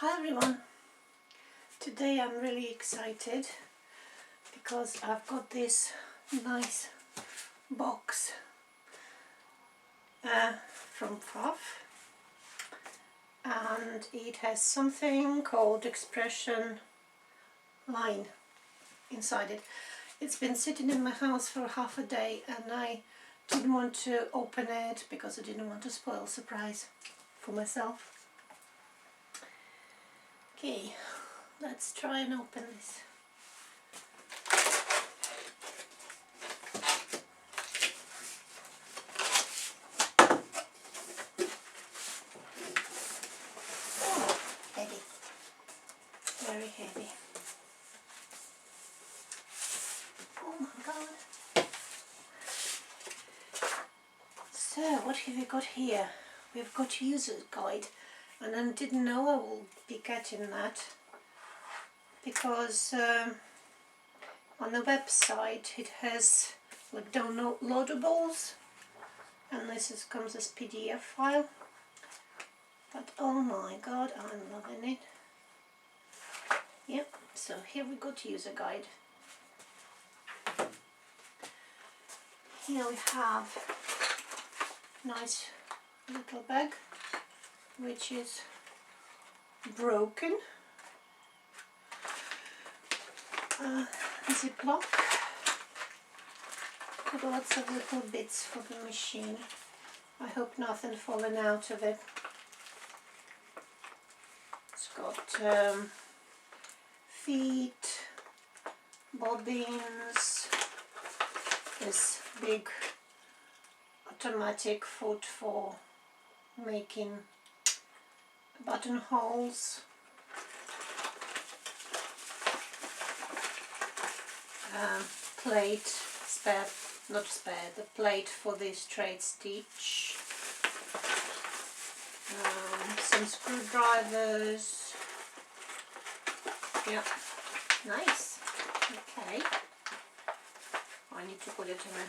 Hi everyone, today I'm really excited because I've got this nice box from PFAFF, and it has something called expression line inside it. It's been sitting in my house for half a day and I didn't want to open it because I didn't want to spoil a surprise for myself. Okay, let's try and open this. Oh, heavy, very heavy. Oh my god. So what have we got here? We've got user's guide, and I didn't know I will be getting that because on the website it has like downloadables, and this comes as PDF file. But oh my god, I'm loving it. Yep, so here we got user guide. Here we have nice little bag which is broken. Ziploc with lots of little bits for the machine. I hope nothing falling out of it. It's got feet, bobbins, this big automatic foot for making buttonholes, plate, spare, not spare, the plate for the straight stitch, some screwdrivers. Yep, nice. Okay, I need to put it in a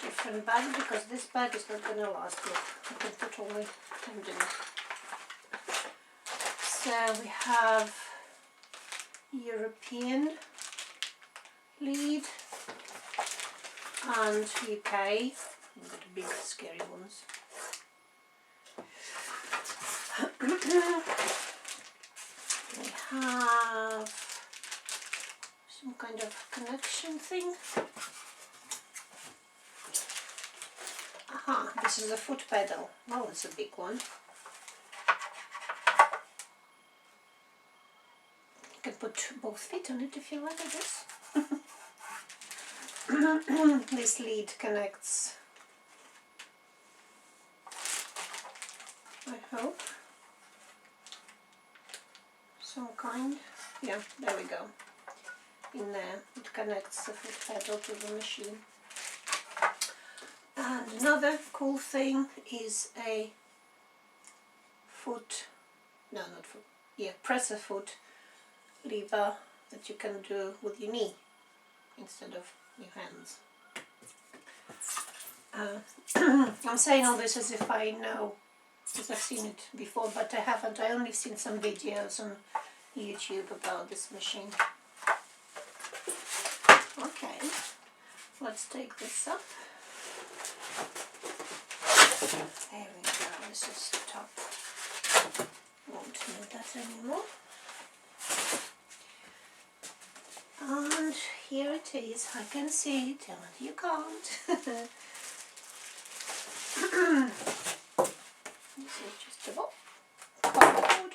different bag because this bag is not going to last. Look, I can put all the things in it. So we have European lead and UK. We've got big scary ones. We have some kind of connection thing. Aha, this is a foot pedal. Oh, it's a big one. You can put both feet on it if you like, I guess. This lead connects, I hope, some kind. Yeah, there we go. In there, it connects the foot pedal to the machine. And another cool thing is a foot, no, not foot, yeah, presser foot lever that you can do with your knee instead of your hands. I'm saying all this as if I know, because I've seen it before, but I haven't. I only seen some videos on YouTube about this machine. Okay, let's take this up. There we go, this is the top. Won't need that anymore. And here it is. I can see it, and you can't. This is just a cardboard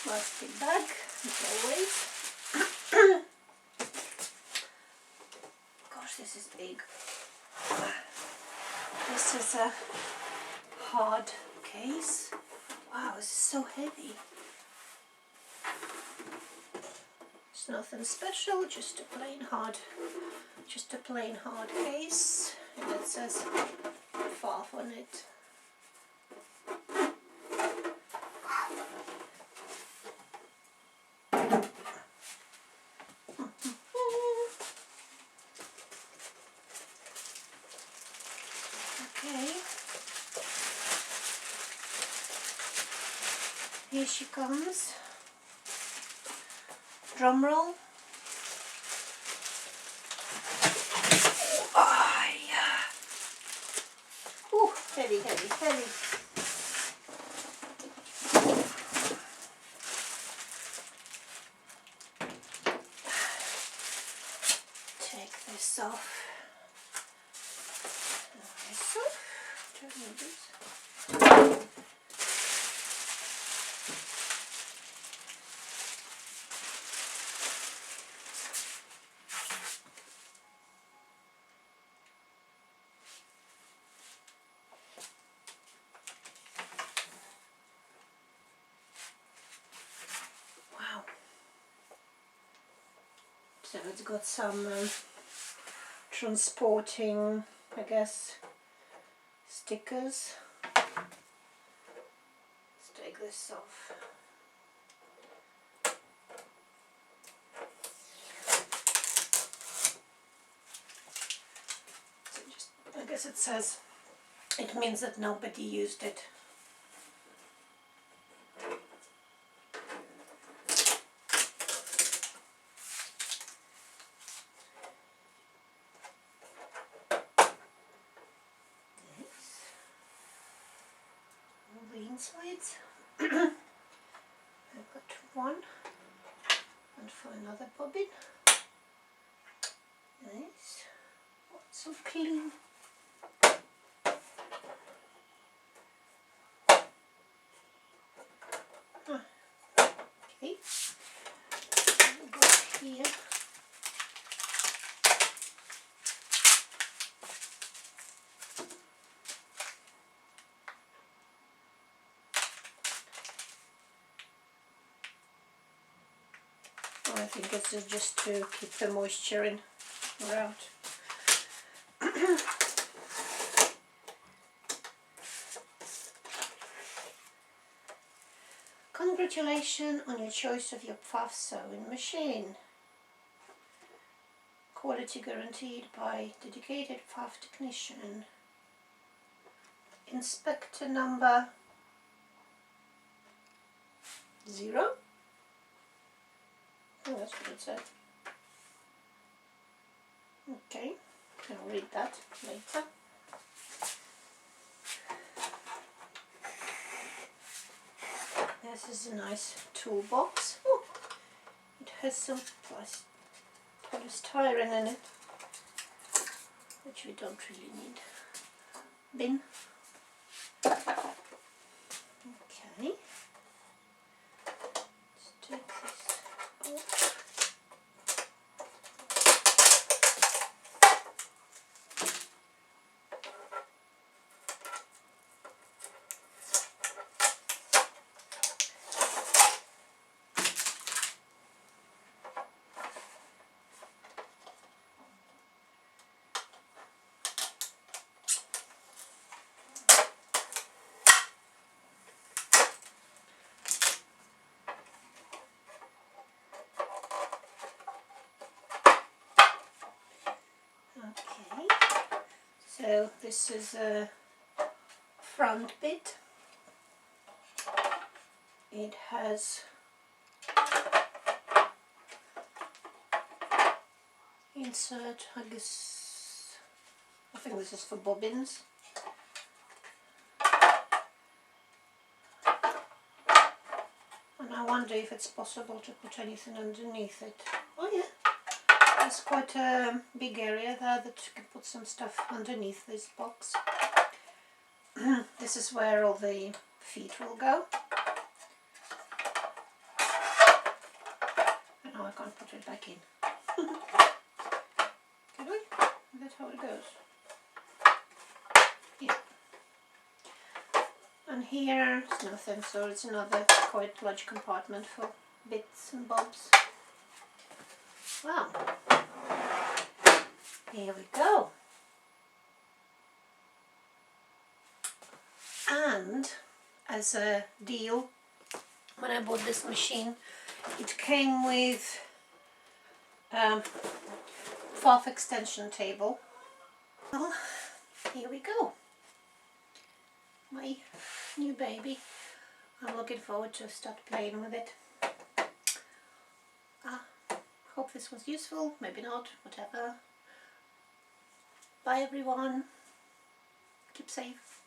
plastic bag, as always. Gosh, this is big. This is a hard case. Wow, this is so heavy. It's nothing special, just a plain hard case, and it says PFAFF on it. Okay. Here she comes. Drum roll. Oh, yeah. Ooh, heavy, heavy, heavy. Take this off. This off. Turn this. Wow. So it's got some transporting, I guess, stickers. Let's take this off. So just, I guess it says, it means that nobody used it. The insides. I've got one, and for another bobbin. Nice. Oh, it's so clean. Okay. We'll go here. I think it's just to keep the moisture in or out. Congratulations on your choice of your PFAFF sewing machine. Quality guaranteed by dedicated PFAFF technician. Inspector number 0. Oh, that's what it said. Okay, I'll read that later. This is a nice toolbox. Oh, it has some polystyrene in it, which we don't really need. Bin. Okay. Let's take this off. Okay, so this is a front bit. It has insert, I think this is for bobbins. And I wonder if it's possible to put anything underneath it. Oh yeah. There's quite a big area there that you can put some stuff underneath this box. This is where all the feet will go. And now I can't put it back in. Can we? That's how it goes. Yeah. And here is nothing, so it's another quite large compartment for bits and bobs. Wow. Here we go. And as a deal, when I bought this machine, it came with PFAFF extension table. Well, here we go. My new baby. I'm looking forward to start playing with it. Hope this was useful, maybe not, whatever. Bye everyone, keep safe.